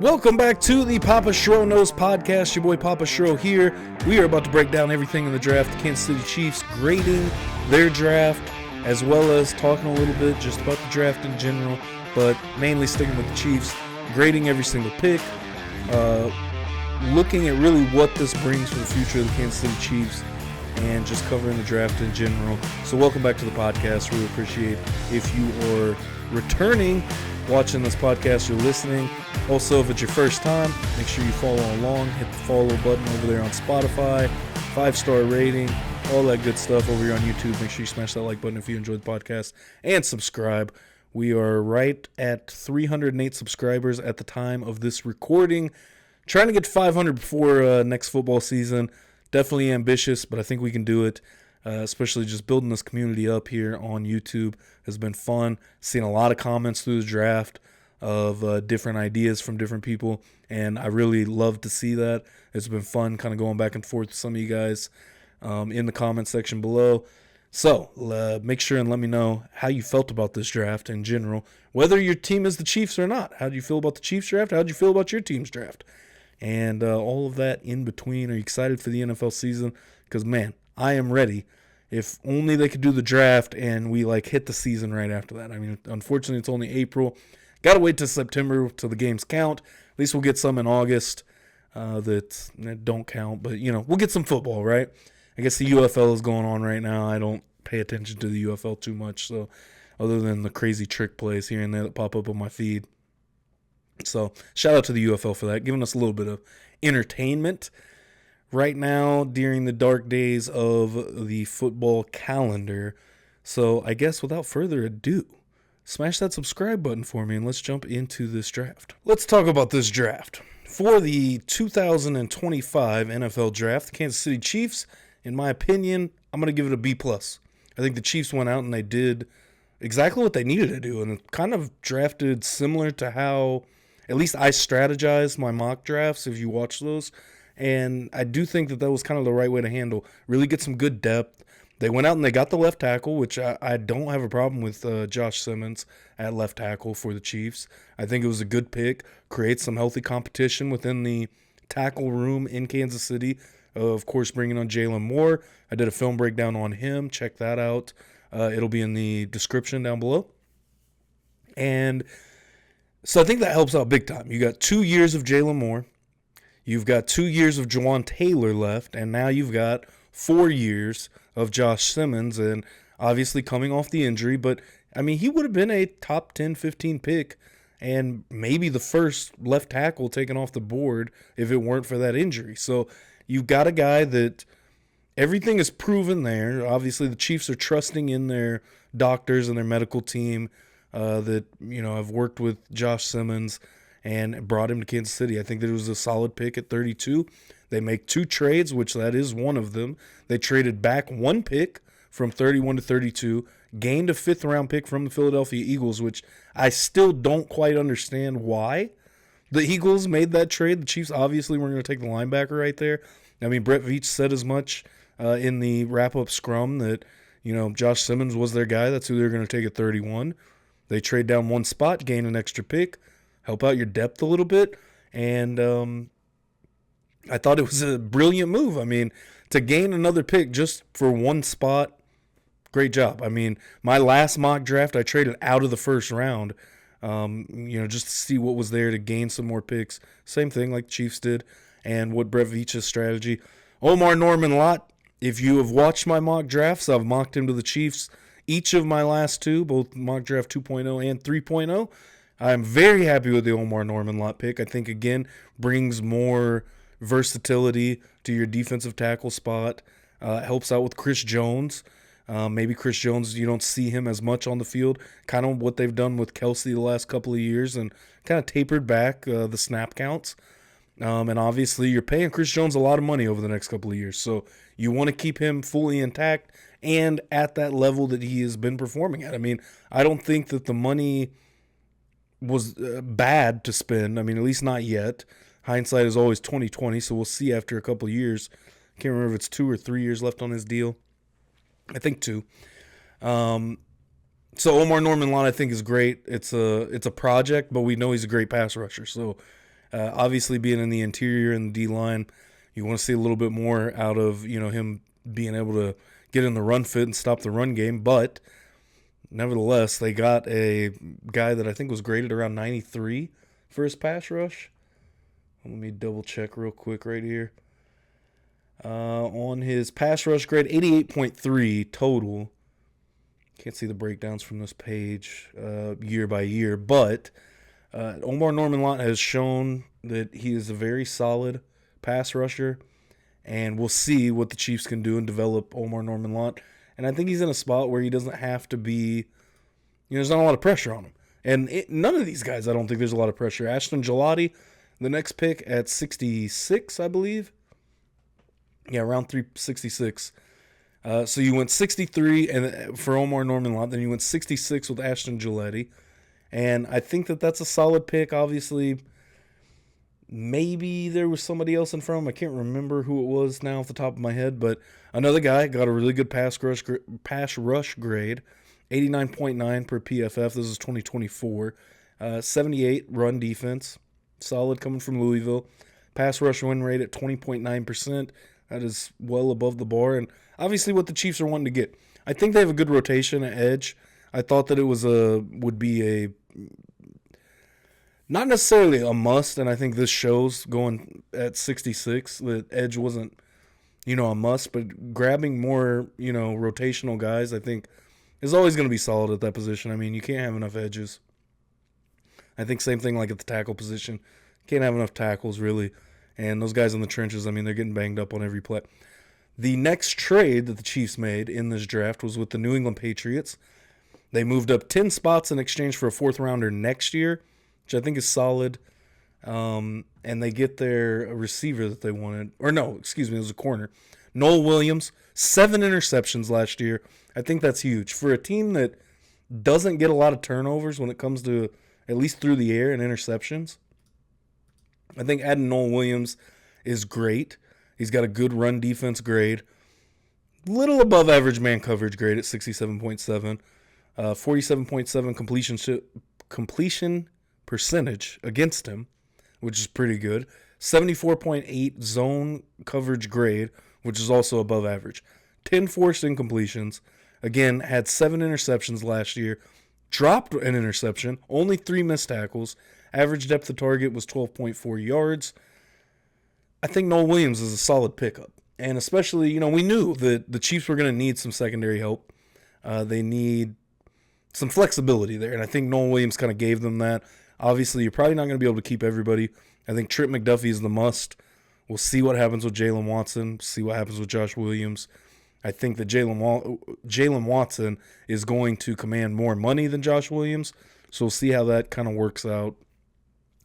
Welcome back to the Papa Schro Knows podcast. Your boy Papa Schro here. We are about to break down everything in the draft. The Kansas City Chiefs grading their draft, as well as talking a little bit just about the draft in general, but mainly sticking with the Chiefs, grading every single pick, looking at really what this brings for the future of the Kansas City Chiefs, and just covering the draft in general. So welcome back to the podcast. Really appreciate if you are returning, watching this podcast, you're listening. Also, if it's your first time, make sure you follow along. Hit the follow button over there on Spotify, 5-star rating, all that good stuff over here on YouTube. Make sure you smash that like button if you enjoyed the podcast, and subscribe. We are right at 308 subscribers at the time of this recording. Trying to get to 500 before next football season. Definitely ambitious, but I think we can do it. Especially just building this community up here on YouTube has been fun. Seen a lot of comments through the draft of different ideas from different people, and I really love to see that. It's been fun kind of going back and forth with some of you guys in the comment section below. So make sure and let me know how you felt about this draft in general, whether your team is the Chiefs or not. How do you feel about the Chiefs draft? How do you feel about your team's draft? And all of that in between. Are you excited for the NFL season? Because, man, I am ready. If only they could do the draft and we hit the season right after that. I mean, unfortunately, it's only April. Got to wait till September till the games count. At least we'll get some in August that don't count. But, we'll get some football, right? I guess the UFL is going on right now. I don't pay attention to the UFL too much, so other than the crazy trick plays here and there that pop up on my feed. So shout out to the UFL for that, giving us a little bit of entertainment right now during the dark days of the football calendar. So I guess without further ado, smash that subscribe button for me and let's jump into this draft. Let's talk about this draft. For the 2025 NFL draft, the Kansas City Chiefs, in my opinion, I'm going to give it a B+. I think the Chiefs went out and they did exactly what they needed to do and kind of drafted similar to how at least I strategized my mock drafts, if you watch those. And I do think that was kind of the right way to handle. Really get some good depth. They went out and they got the left tackle, which I don't have a problem with Josh Simmons at left tackle for the Chiefs. I think it was a good pick. Creates some healthy competition within the tackle room in Kansas City. Of course, bringing on Jalen Moore. I did a film breakdown on him. Check that out. It'll be in the description down below. And so I think that helps out big time. You got 2 years of Jalen Moore. You've got 2 years of Jawan Taylor left. And now you've got 4 years of Josh Simmons. And obviously coming off the injury. But, I mean, he would have been a top 10, 15 pick. And maybe the first left tackle taken off the board if it weren't for that injury. So you've got a guy that everything is proven there. Obviously, the Chiefs are trusting in their doctors and their medical team that, have worked with Josh Simmons and brought him to Kansas City. I think that it was a solid pick at 32. They make 2 trades, which that is one of them. They traded back 1 pick from 31 to 32, gained a 5th-round pick from the Philadelphia Eagles, which I still don't quite understand why the Eagles made that trade. The Chiefs obviously weren't going to take the linebacker right there. I mean, Brett Veach said as much in the wrap-up scrum that, Josh Simmons was their guy. That's who they were going to take at 31. They trade down 1 spot, gain an extra pick, help out your depth a little bit, and I thought it was a brilliant move. I mean, to gain another pick just for 1 spot, great job. I mean, my last mock draft, I traded out of the first round, just to see what was there to gain some more picks. Same thing like the Chiefs did, and what Brett Veach's strategy. Omar Norman Lott, if you have watched my mock drafts, I've mocked him to the Chiefs. Each of my last 2, both mock draft 2.0 and 3.0, I'm very happy with the Omar Norman Lott pick. I think, again, brings more versatility to your defensive tackle spot. Helps out with Chris Jones. Maybe Chris Jones, you don't see him as much on the field. Kind of what they've done with Kelsey the last couple of years and kind of tapered back the snap counts. And obviously you're paying Chris Jones a lot of money over the next couple of years. So you want to keep him fully intact and at that level that he has been performing at. I mean, I don't think that the money was bad to spend. I mean, at least not yet. Hindsight is always 20/20, so we'll see after a couple of years. Can't remember if it's 2 or 3 years left on his deal. I think 2. So Omar Norman Lott, I think, is great. It's a project, but we know he's a great pass rusher. So Obviously, being in the interior and the D-line, you want to see a little bit more out of, him being able to get in the run fit and stop the run game. But nevertheless, they got a guy that I think was graded around 93 for his pass rush. Let me double check real quick right here. On his pass rush grade, 88.3 total. Can't see the breakdowns from this page year by year, but Omar Norman-Lott has shown that he is a very solid pass rusher, and we'll see what the Chiefs can do and develop Omar Norman-Lott. And I think he's in a spot where he doesn't have to be, there's not a lot of pressure on him. And none of these guys, I don't think there's a lot of pressure. Ashton Gelati, the next pick at 66, I believe. Yeah, around 366. So you went 63 and for Omar Norman-Lott, then you went 66 with Ashton Gelati. And I think that that's a solid pick. Obviously, maybe there was somebody else in front of him. I can't remember who it was now off the top of my head, but another guy got a really good pass rush grade, 89.9 per PFF. This is 2024. 78 run defense, solid coming from Louisville. Pass rush win rate at 20.9%. That is well above the bar, and obviously what the Chiefs are wanting to get. I think they have a good rotation at edge. I thought that it would be a not necessarily a must, and I think this shows going at 66 that edge wasn't, a must, but grabbing more, rotational guys, I think is always going to be solid at that position. I mean, you can't have enough edges. I think same thing like at the tackle position. Can't have enough tackles, really. And those guys in the trenches, I mean, they're getting banged up on every play. The next trade that the Chiefs made in this draft was with the New England Patriots. They moved up 10 spots in exchange for a fourth-rounder next year, which I think is solid. And they get their receiver that they wanted. Or no, excuse me, it was a corner. Noel Williams, 7 interceptions last year. I think that's huge. For a team that doesn't get a lot of turnovers when it comes to at least through the air and interceptions, I think adding Noel Williams is great. He's got a good run defense grade. Little above average man coverage grade at 67.7. 47.7 completion percentage against him, which is pretty good. 74.8 zone coverage grade, which is also above average. 10 forced incompletions. Again, had 7 interceptions last year. Dropped an interception. Only 3 missed tackles. Average depth of target was 12.4 yards. I think Noel Williams is a solid pickup. And especially, we knew that the Chiefs were going to need some secondary help. They need some flexibility there. And I think Noel Williams kind of gave them that. Obviously, you're probably not going to be able to keep everybody. I think Trent McDuffie is the must. We'll see what happens with Jalen Watson. See what happens with Josh Williams. I think that Jalen Watson is going to command more money than Josh Williams. So we'll see how that kind of works out.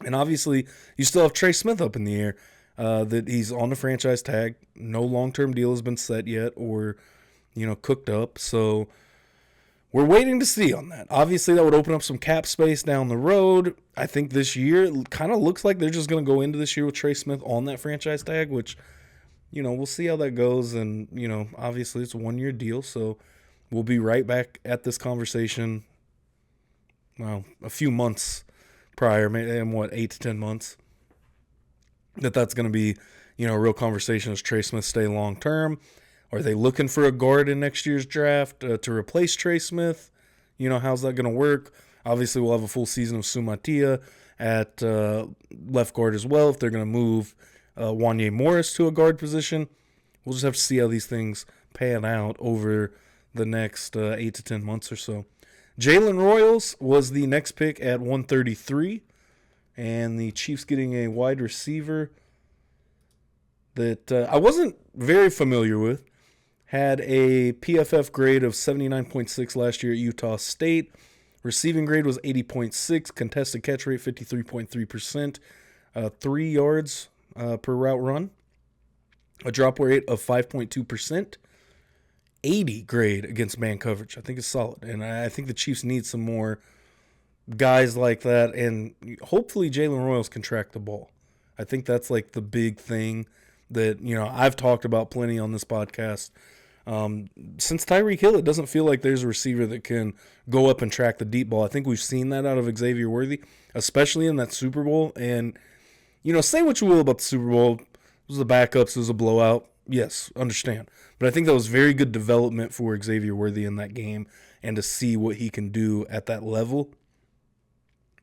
And obviously, you still have Trey Smith up in the air. That he's on the franchise tag. No long-term deal has been set yet or, cooked up. So we're waiting to see on that. Obviously, that would open up some cap space down the road. I think this year it kind of looks like they're just going to go into this year with Trey Smith on that franchise tag, which, we'll see how that goes. And, obviously it's a 1-year deal. So we'll be right back at this conversation, a few months prior, maybe in 8 to 10 months. That's going to be, a real conversation. Does Trey Smith stay long term? Are they looking for a guard in next year's draft to replace Trey Smith? How's that going to work? Obviously, we'll have a full season of Sumatia at left guard as well. If they're going to move Wanye Morris to a guard position, we'll just have to see how these things pan out over the next 8 to 10 months or so. Jalen Royals was the next pick at 133. And the Chiefs getting a wide receiver that I wasn't very familiar with. Had a PFF grade of 79.6 last year at Utah State. Receiving grade was 80.6. Contested catch rate 53.3%. 3 yards per route run. A drop rate of 5.2%. 80 grade against man coverage. I think it's solid. And I think the Chiefs need some more guys like that, and hopefully Jalen Royals can track the ball. I think that's like the big thing that, I've talked about plenty on this podcast. Since Tyreek Hill, it doesn't feel like there's a receiver that can go up and track the deep ball. I think we've seen that out of Xavier Worthy, especially in that Super Bowl. And, say what you will about the Super Bowl. It was the backups. It was a blowout. Yes, understand. But I think that was very good development for Xavier Worthy in that game, and to see what he can do at that level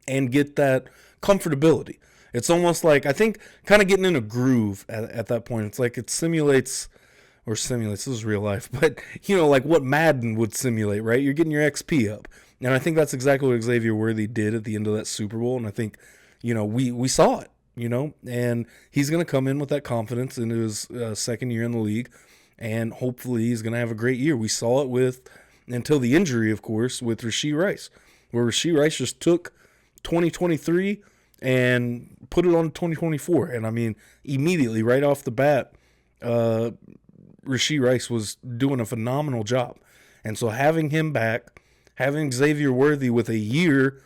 and get that comfortability. It's almost like, I think, kind of getting in a groove at that point. It's like it simulates, this is real life, but, like what Madden would simulate, right? You're getting your XP up. And I think that's exactly what Xavier Worthy did at the end of that Super Bowl. And I think, we saw it, and he's going to come in with that confidence into his second year in the league. And hopefully he's going to have a great year. We saw it until the injury, of course, with Rashee Rice, where Rashee Rice just took 2023 and put it on 2024. And I mean, immediately, right off the bat, Rashee Rice was doing a phenomenal job. And so having him back, having Xavier Worthy with a year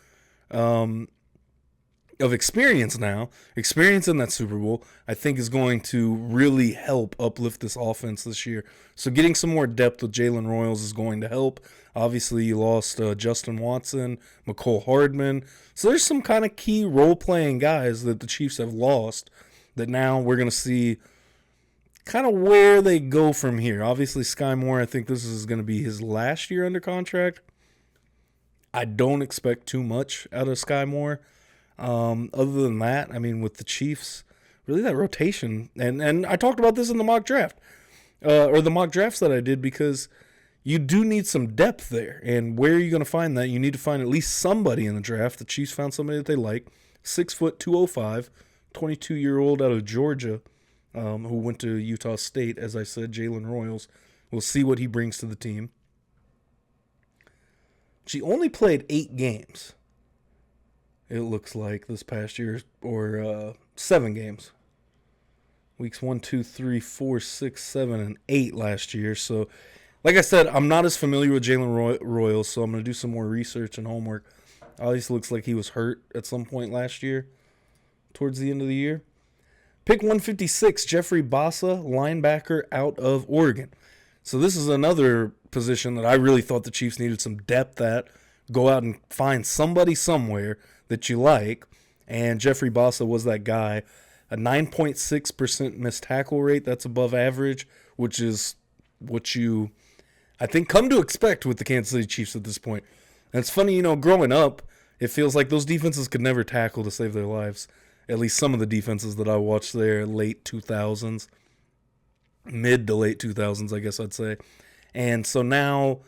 of experience in that Super Bowl, I think is going to really help uplift this offense this year. So getting some more depth with Jalen Royals is going to help. Obviously, you lost Justin Watson, McCole Hardman. So there's some kind of key role-playing guys that the Chiefs have lost that now we're going to see kind of where they go from here. Obviously, Sky Moore, I think this is going to be his last year under contract. I don't expect too much out of Sky Moore. Other than that, I mean, with the Chiefs, really that rotation, and I talked about this in the mock draft, or the mock drafts that I did, because you do need some depth there. And where are you going to find that? You need to find at least somebody in the draft. The Chiefs found somebody that they like, 6', 205, 22-year-old out of Georgia, who went to Utah State, as I said, Jalen Royals. We'll see what he brings to the team. She only played 8 games, it looks like, this past year, or 7 games. Weeks 1, 2, 3, 4, 6, 7, and 8 last year. So, like I said, I'm not as familiar with Jalen Royals, so I'm going to do some more research and homework. Obviously looks like he was hurt at some point last year, towards the end of the year. Pick 156, Jeffrey Bassa, linebacker out of Oregon. So this is another position that I really thought the Chiefs needed some depth at. Go out and find somebody somewhere that you like, and Jeffrey Bassa was that guy. A 9.6% missed tackle rate, that's above average, which is what you, I think, come to expect with the Kansas City Chiefs at this point. And it's funny, growing up, it feels like those defenses could never tackle to save their lives. At least some of the defenses that I watched there, late 2000s, mid to late 2000s, I guess I'd say. And so now,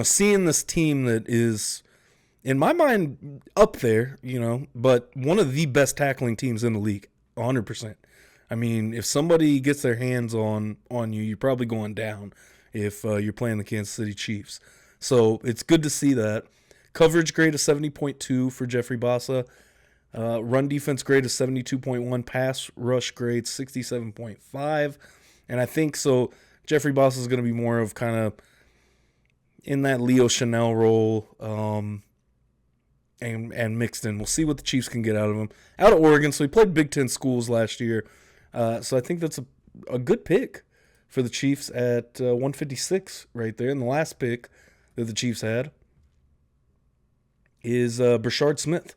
seeing this team that is, in my mind, up there, but one of the best tackling teams in the league, 100%. I mean, if somebody gets their hands on you, you're probably going down if you're playing the Kansas City Chiefs. So it's good to see that. Coverage grade of 70.2 for Jeffrey Bassa. Run defense grade is 72.1. Pass rush grade 67.5. And I think so Jeffrey Bassa is going to be more of kind of in that Leo Chanel role and mixed in. We'll see what the Chiefs can get out of him. Out of Oregon, so he played Big Ten schools last year. So I think that's a good pick for the Chiefs at 156 right there. And the last pick that the Chiefs had is Brashard Smith.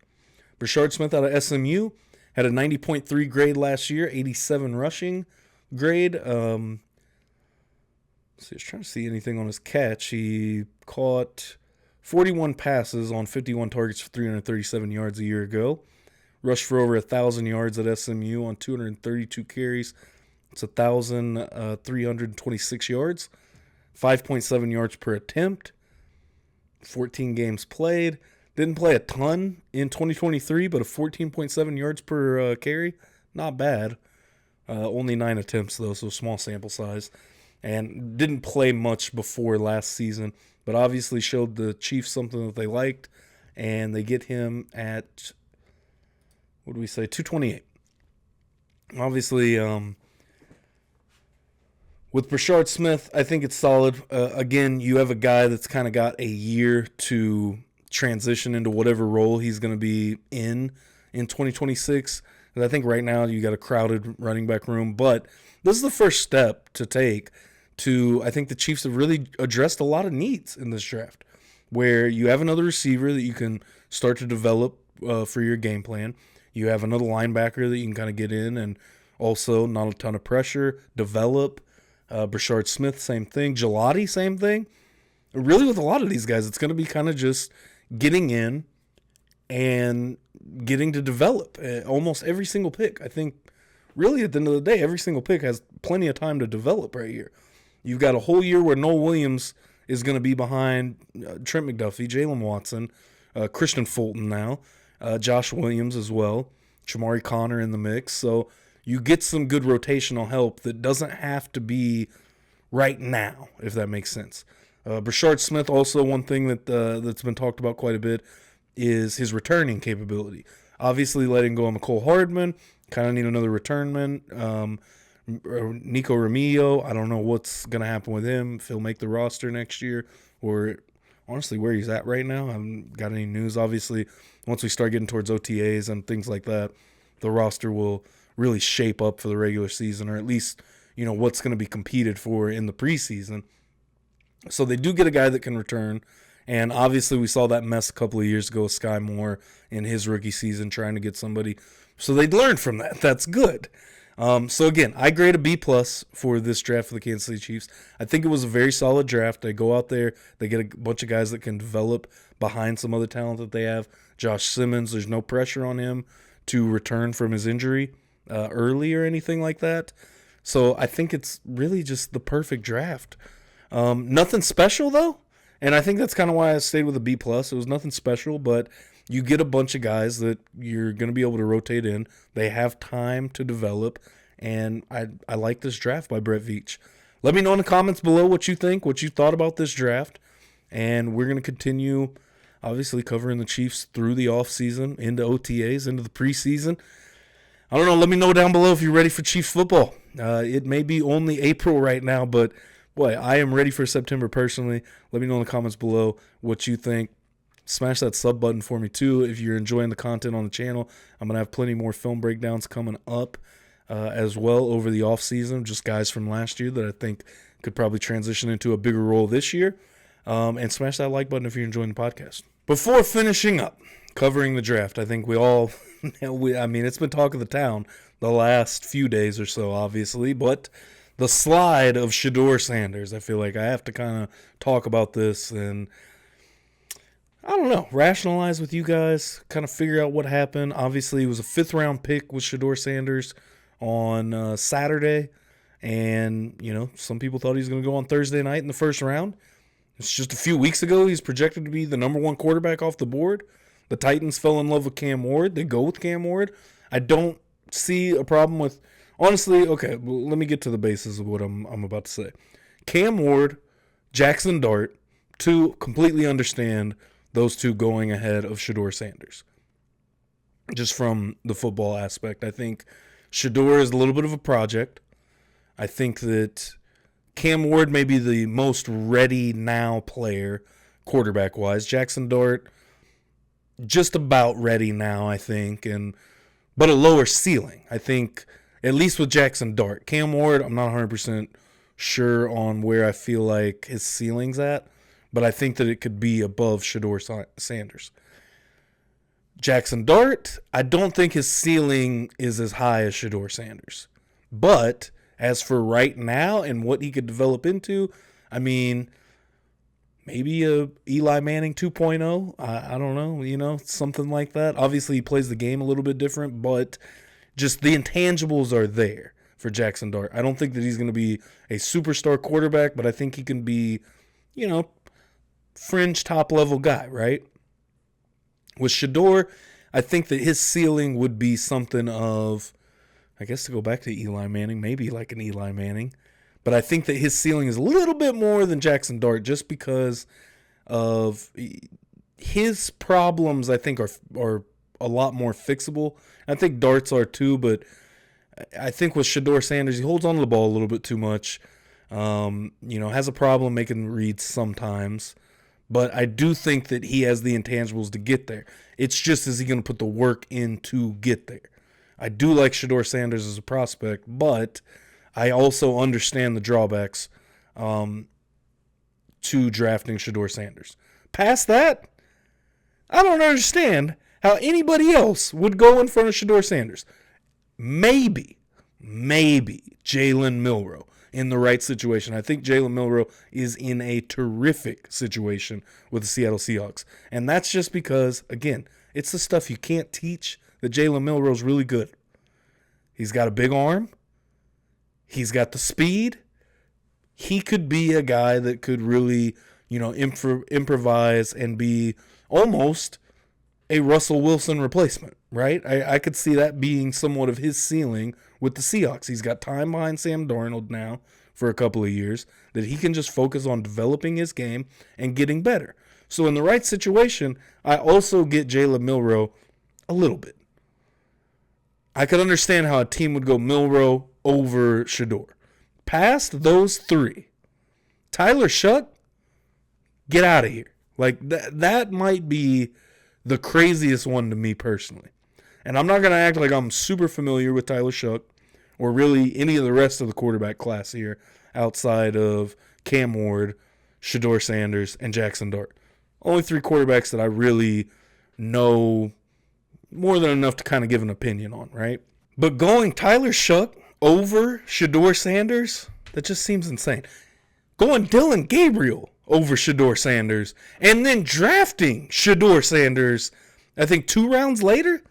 Brashard Smith out of SMU had a 90.3 grade last year, 87 rushing grade. So I was trying to see anything on his catch. He caught 41 passes on 51 targets for 337 yards a year ago. Rushed for over 1,000 yards at SMU on 232 carries. It's 1,326 yards. 5.7 yards per attempt. 14 games played. Didn't play a ton in 2023, but a 14.7 yards per carry. Not bad. Only 9 attempts, though, so small sample size. And didn't play much before last season, but obviously showed the Chiefs something that they liked, and they get him at, 228. Obviously, with Brashard Smith, I think it's solid. Again, you have a guy that's kind of got a year to transition into whatever role he's going to be in 2026. And I think right now you got a crowded running back room, but this is the first step to take to, I think the Chiefs have really addressed a lot of needs in this draft, where you have another receiver that you can start to develop for your game plan. You have another linebacker that you can kind of get in and also not a ton of pressure, develop. Brashard Smith, same thing. Gelati, same thing. Really, with a lot of these guys, it's going to be kind of just getting in and getting to develop. Almost every single pick, I think, really at the end of the day, every single pick has plenty of time to develop right here. You've got a whole year where Noel Williams is going to be behind Trent McDuffie, Jalen Watson, Christian Fulton now, Josh Williams as well, Chamari Connor in the mix. So you get some good rotational help that doesn't have to be right now, if that makes sense. Brashard Smith, also one thing that's been talked about quite a bit is his returning capability. Obviously, letting go of McCole Hardman, kind of need another returnman. Nico Remillo, I don't know what's going to happen with him, if he'll make the roster next year, or honestly where he's at right now. I haven't got any news. Obviously, once we start getting towards OTAs and things like that, the roster will really shape up for the regular season, or at least, what's going to be competed for in the preseason. So they do get a guy that can return, and obviously we saw that mess a couple of years ago with Sky Moore in his rookie season trying to get somebody. So they'd learn from that. That's good. So again, I grade a B+ for this draft for the Kansas City Chiefs. I think it was a very solid draft. They go out there, they get a bunch of guys that can develop behind some other talent that they have. Josh Simmons, there's no pressure on him to return from his injury early or anything like that. So I think it's really just the perfect draft. Nothing special though, and I think that's kind of why I stayed with a B+. It was nothing special, but you get a bunch of guys that you're going to be able to rotate in. They have time to develop, and I like this draft by Brett Veach. Let me know in the comments below what you think, what you thought about this draft, and we're going to continue, obviously, covering the Chiefs through the offseason, into OTAs, into the preseason. I don't know. Let me know down below if you're ready for Chiefs football. It may be only April right now, but boy, I am ready for September personally. Let me know in the comments below what you think. Smash that sub button for me too if you're enjoying the content on the channel. I'm going to have plenty more film breakdowns coming up as well over the offseason, just guys from last year that I think could probably transition into a bigger role this year. And smash that like button if you're enjoying the podcast. Before finishing up covering the draft, I think we all, it's been talk of the town the last few days or so, obviously, but the slide of Sheduer Sanders, I feel like I have to kind of talk about this and, I don't know, rationalize with you guys, kind of figure out what happened. Obviously, it was a 5th-round pick with Sheduer Sanders on Saturday, and, some people thought he was going to go on Thursday night in the 1st round. It's just a few weeks ago he's projected to be the number 1 quarterback off the board. The Titans fell in love with Cam Ward. They go with Cam Ward. I don't see a problem with, honestly, okay, well, let me get to the basis of what I'm about to say. Cam Ward, Jackson Dart, to completely understand those two going ahead of Sheduer Sanders. Just from the football aspect, I think Sheduer is a little bit of a project. I think that Cam Ward may be the most ready now player, quarterback-wise. Jackson Dart, just about ready now, I think, but a lower ceiling. I think, at least with Jackson Dart. Cam Ward, I'm not 100% sure on where I feel like his ceiling's at, but I think that it could be above Sheduer Sanders. Jackson Dart, I don't think his ceiling is as high as Sheduer Sanders. But as for right now and what he could develop into, maybe a Eli Manning 2.0. I don't know, something like that. Obviously, he plays the game a little bit different, but just the intangibles are there for Jackson Dart. I don't think that he's going to be a superstar quarterback, but I think he can be, fringe top-level guy, right? With Sheduer, I think that his ceiling would be something of, I guess to go back to Eli Manning, maybe like an Eli Manning. But I think that his ceiling is a little bit more than Jackson Dart just because of his problems, I think, are a lot more fixable. I think Dart's are too, but I think with Sheduer Sanders, he holds on to the ball a little bit too much. Has a problem making reads sometimes. But I do think that he has the intangibles to get there. It's just, is he going to put the work in to get there? I do like Sheduer Sanders as a prospect, but I also understand the drawbacks to drafting Sheduer Sanders. Past that, I don't understand how anybody else would go in front of Sheduer Sanders. Maybe Jalen Milroe in the right situation. I think Jalen Milroe is in a terrific situation with the Seattle Seahawks. And that's just because, again, it's the stuff you can't teach that Jalen Milroe's really good. He's got a big arm. He's got the speed. He could be a guy that could really, improvise and be almost a Russell Wilson replacement, right? I could see that being somewhat of his ceiling with the Seahawks. He's got time behind Sam Darnold now for a couple of years that he can just focus on developing his game and getting better. So in the right situation, I also get Jalen Milroe a little bit. I could understand how a team would go Milroe over Sheduer. Past those three, Tyler Shuck, get out of here. Like, that might be the craziest one to me personally. And I'm not going to act like I'm super familiar with Tyler Shuck or really any of the rest of the quarterback class here outside of Cam Ward, Sheduer Sanders, and Jackson Dart. Only three quarterbacks that I really know more than enough to kind of give an opinion on, right? But going Tyler Shuck over Sheduer Sanders, that just seems insane. Going Dylan Gabriel over Sheduer Sanders and then drafting Sheduer Sanders, I think 2 rounds later,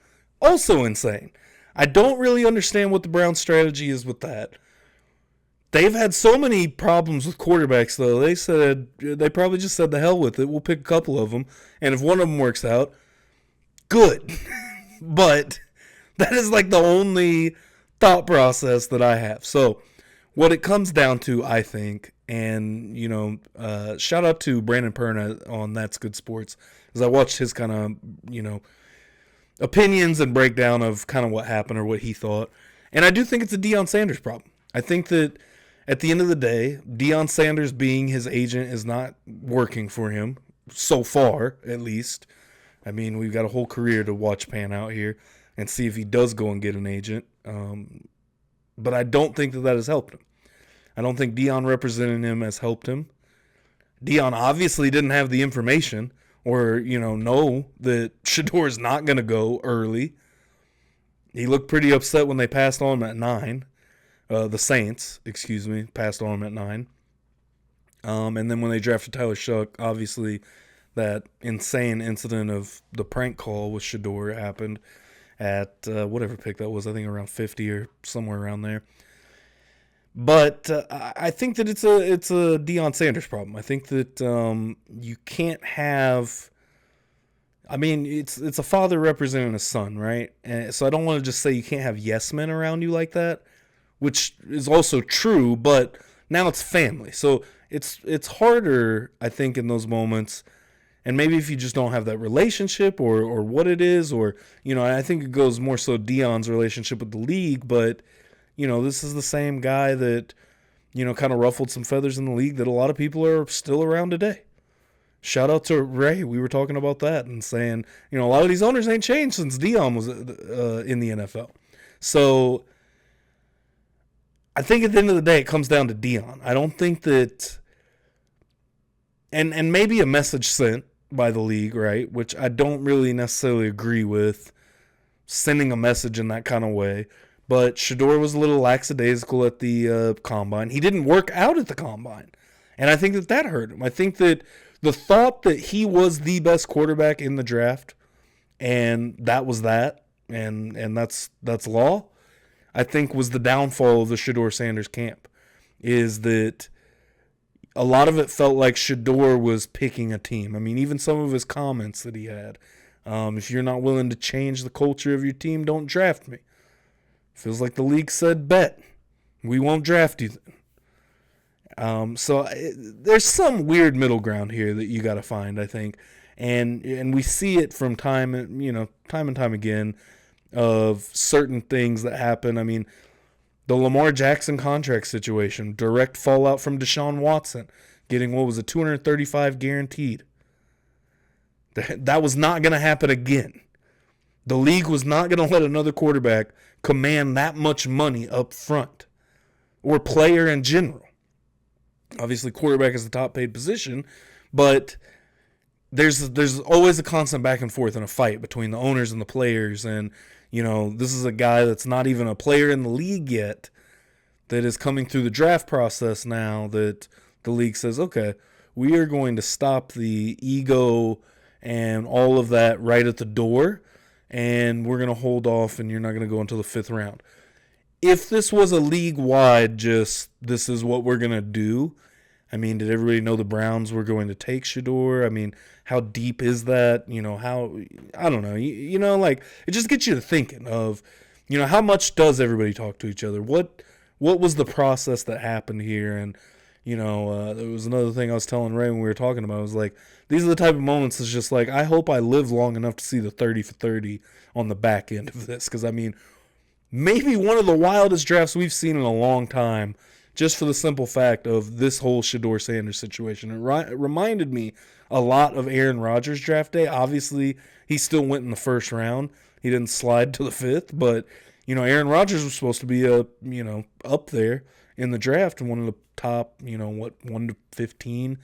also insane. I don't really understand what the Browns' strategy is with that. They've had so many problems with quarterbacks, though. They probably just said the hell with it. We'll pick a couple of them, and if one of them works out, good. But that is like the only thought process that I have. So what it comes down to, I think, and, shout out to Brandon Perna on That's Good Sports, because I watched his kind of, opinions and breakdown of kind of what happened or what he thought. And I do think it's a Deion Sanders problem. I think that at the end of the day, Deion Sanders being his agent is not working for him, so far, at least. I mean, we've got a whole career to watch pan out here and see if he does go and get an agent. But I don't think that has helped him. I don't think Deion representing him has helped him. Deion obviously didn't have the information or, know that Sheduer is not going to go early. He looked pretty upset when they passed on him at 9. The Saints, passed on him at 9. And then when they drafted Tyler Shuck, obviously that insane incident of the prank call with Sheduer happened at whatever pick that was. I think around 50 or somewhere around there. But I think that it's a Deion Sanders problem. I think that you can't have. I mean, it's a father representing a son, right? And so I don't want to just say you can't have yes men around you like that, which is also true. But now it's family, so it's harder, I think, in those moments. And maybe if you just don't have that relationship or what it is, or, I think it goes more so Deion's relationship with the league, but. This is the same guy that, kind of ruffled some feathers in the league that a lot of people are still around today. Shout out to Ray. We were talking about that and saying, a lot of these owners ain't changed since Deion was in the NFL. So I think at the end of the day, it comes down to Deion. I don't think that, and maybe a message sent by the league, right, which I don't really necessarily agree with, sending a message in that kind of way. But Sheduer was a little lackadaisical at the combine. He didn't work out at the combine. And I think that hurt him. I think that the thought that he was the best quarterback in the draft, and that was that, and that's law, I think was the downfall of the Sheduer Sanders camp, is that a lot of it felt like Sheduer was picking a team. I mean, even some of his comments that he had. If you're not willing to change the culture of your team, don't draft me. Feels like the league said, bet. We won't draft you then. So there's some weird middle ground here that you got to find, I think. And we see it from time and time again of certain things that happen. I mean, the Lamar Jackson contract situation, direct fallout from Deshaun Watson, getting, $235 guaranteed. That was not going to happen again. The league was not going to let another quarterback command that much money up front, or player in general. Obviously, quarterback is the top paid position, but there's always a constant back and forth and a fight between the owners and the players. And, this is a guy that's not even a player in the league yet that is coming through the draft process now, that the league says, okay, we are going to stop the ego and all of that right at the door, and we're going to hold off, and you're not going to go until the 5th round. If this was a league-wide, just this is what we're going to do, I mean, did everybody know the Browns were going to take Sheduer? I mean, how deep is that? How, I don't know. It just gets you to thinking of, how much does everybody talk to each other? What was the process that happened here? And, there was another thing I was telling Ray when we were talking about. I was like, these are the type of moments that's just like, I hope I live long enough to see the 30 for 30 on the back end of this. Because, I mean, maybe one of the wildest drafts we've seen in a long time, just for the simple fact of this whole Sheduer Sanders situation. It reminded me a lot of Aaron Rodgers' draft day. Obviously, he still went in the 1st round. He didn't slide to the 5th, but, Aaron Rodgers was supposed to be up there in the draft, one of the top, 1 to 15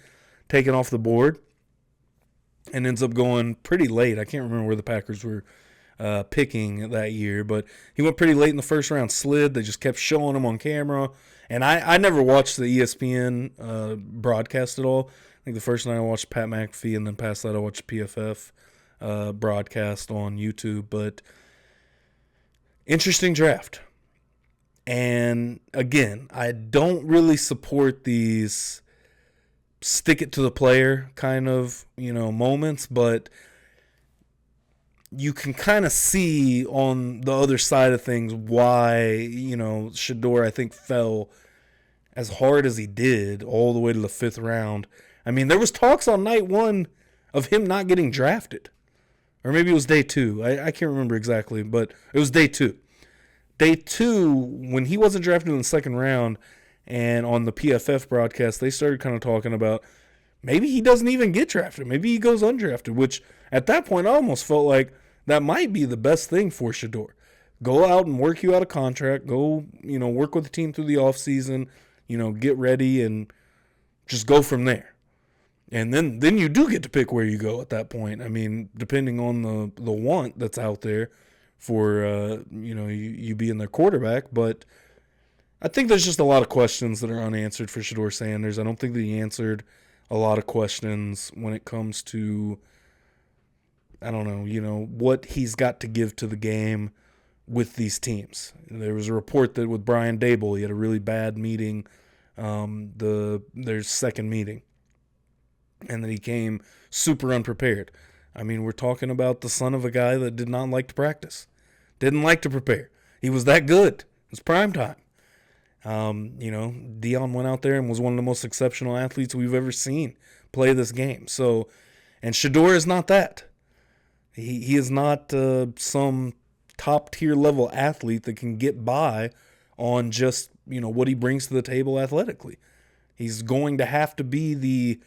taken off the board, and ends up going pretty late. I can't remember where the Packers were picking that year, but he went pretty late in the 1st round, slid. They just kept showing him on camera. And I never watched the ESPN broadcast at all. I think the first night I watched Pat McAfee, and then past that I watched PFF broadcast on YouTube. But interesting draft. And again, I don't really support these stick it to the player kind of, moments, but you can kind of see on the other side of things why, Sheduer, I think, fell as hard as he did all the way to the 5th round. I mean, there was talks on night 1 of him not getting drafted. Or maybe it was day 2. I can't remember exactly, but it was day 2. Day 2, when he wasn't drafted in the 2nd round, and on the PFF broadcast, they started kind of talking about maybe he doesn't even get drafted. Maybe he goes undrafted, which at that point I almost felt like that might be the best thing for Sheduer. Go out and work you out a contract. Go, work with the team through the offseason, get ready and just go from there. And then you do get to pick where you go at that point. I mean, depending on the want that's out there for, you being their quarterback. But I think there's just a lot of questions that are unanswered for Sheduer Sanders. I don't think that he answered a lot of questions when it comes to, I don't know, what he's got to give to the game with these teams. There was a report that with Brian Dable, he had a really bad meeting, their second meeting, and that he came super unprepared. I mean, we're talking about the son of a guy that did not like to practice, didn't like to prepare. He was that good. It's prime time. Dion went out there and was one of the most exceptional athletes we've ever seen play this game. So, and Sheduer is not that. He is not some top-tier level athlete that can get by on just, what he brings to the table athletically. He's going to have to be the,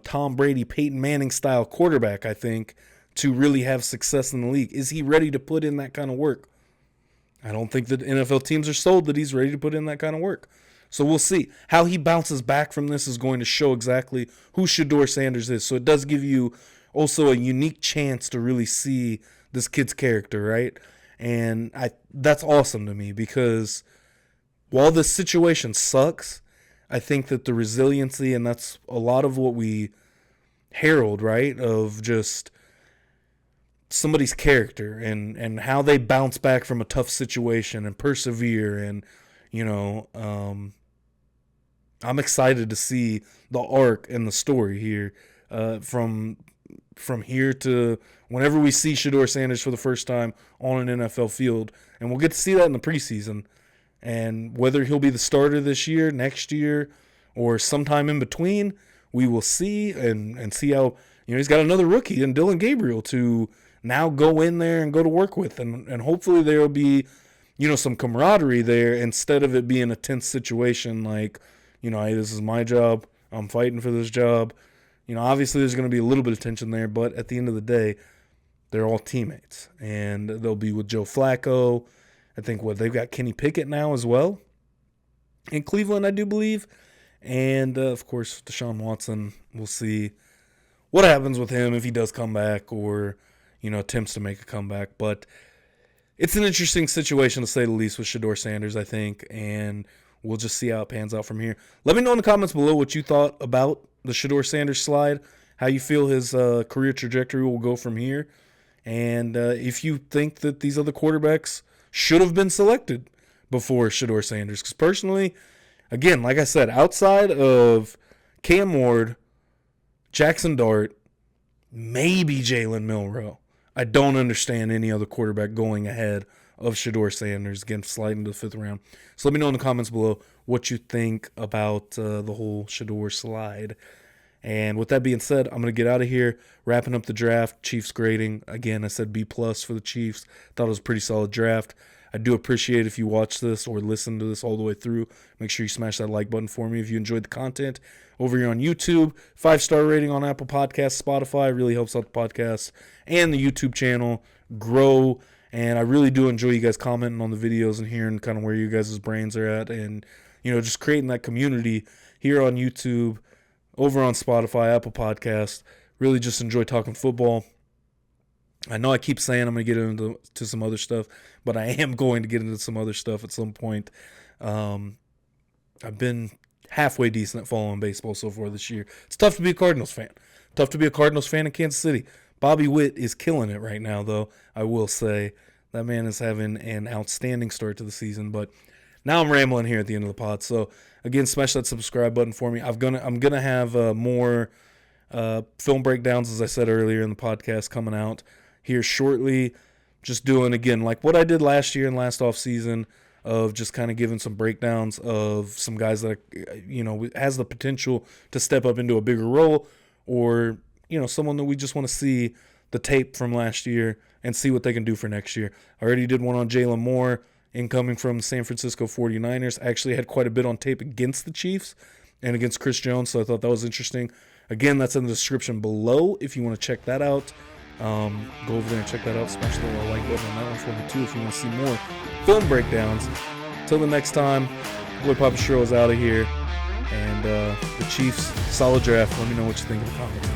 Tom Brady, Peyton Manning style quarterback, I think, to really have success in the league. Is he ready to put in that kind of work? I don't think that NFL teams are sold that he's ready to put in that kind of work. So we'll see. How he bounces back from this is going to show exactly who Sheduer Sanders is. So it does give you also a unique chance to really see this kid's character, right? And that's awesome to me, because while this situation sucks, I think that the resiliency, and that's a lot of what we herald, right, of just somebody's character and how they bounce back from a tough situation and persevere. And, I'm excited to see the arc and the story here from here to whenever we see Sheduer Sanders for the first time on an NFL field. And we'll get to see that in the preseason. And whether he'll be the starter this year, next year, or sometime in between, we will see and see how, he's got another rookie in Dylan Gabriel to now go in there and go to work with. And hopefully there will be, some camaraderie there instead of it being a tense situation like, hey, this is my job. I'm fighting for this job. Obviously there's going to be a little bit of tension there, but at the end of the day, they're all teammates. And they'll be with Joe Flacco. I think they've got Kenny Pickett now as well in Cleveland, I do believe. And, of course, Deshaun Watson. We'll see what happens with him if he does come back or, attempts to make a comeback. But it's an interesting situation, to say the least, with Sheduer Sanders, I think, and we'll just see how it pans out from here. Let me know in the comments below what you thought about the Sheduer Sanders slide, how you feel his career trajectory will go from here, and if you think that these other quarterbacks should have been selected before Sheduer Sanders. Because personally, again, like I said, outside of Cam Ward, Jackson Dart, maybe Jalen Milroe, I don't understand any other quarterback going ahead of Sheduer Sanders, again, sliding to the 5th round. So let me know in the comments below what you think about the whole Sheduer slide. And with that being said, I'm going to get out of here, wrapping up the draft, Chiefs grading. Again, I said B+ for the Chiefs. Thought it was a pretty solid draft. I do appreciate if you watch this or listen to this all the way through. Make sure you smash that like button for me if you enjoyed the content. Over here on YouTube, 5-star rating on Apple Podcasts, Spotify. Really helps out the podcast and the YouTube channel grow. And I really do enjoy you guys commenting on the videos and hearing kind of where you guys' brains are at. And, just creating that community here on YouTube, over on Spotify, Apple Podcasts. Really just enjoy talking football. I know I keep saying I'm going to get into some other stuff, but I am going to get into some other stuff at some point. I've been halfway decent at following baseball so far this year. It's tough to be a Cardinals fan. Tough to be a Cardinals fan in Kansas City. Bobby Witt is killing it right now, though, I will say. That man is having an outstanding start to the season, but now I'm rambling here at the end of the pod. So, again, smash that subscribe button for me. I'm gonna have more film breakdowns, as I said earlier in the podcast, coming out here shortly. Just doing, again, like what I did last year and last offseason, of just kind of giving some breakdowns of some guys that, has the potential to step up into a bigger role, or, someone that we just want to see the tape from last year and see what they can do for next year. I already did one on Jalen Moore, incoming from the San Francisco 49ers. I actually had quite a bit on tape against the Chiefs and against Chris Jones, so I thought that was interesting. Again, that's in the description below if you want to check that out. Go over there and check that out. Smash the little like button on that one for me too if you want to see more film breakdowns. Till the next time, boy Papa Shiro is out of here. And the Chiefs, solid draft. Let me know what you think in the comments.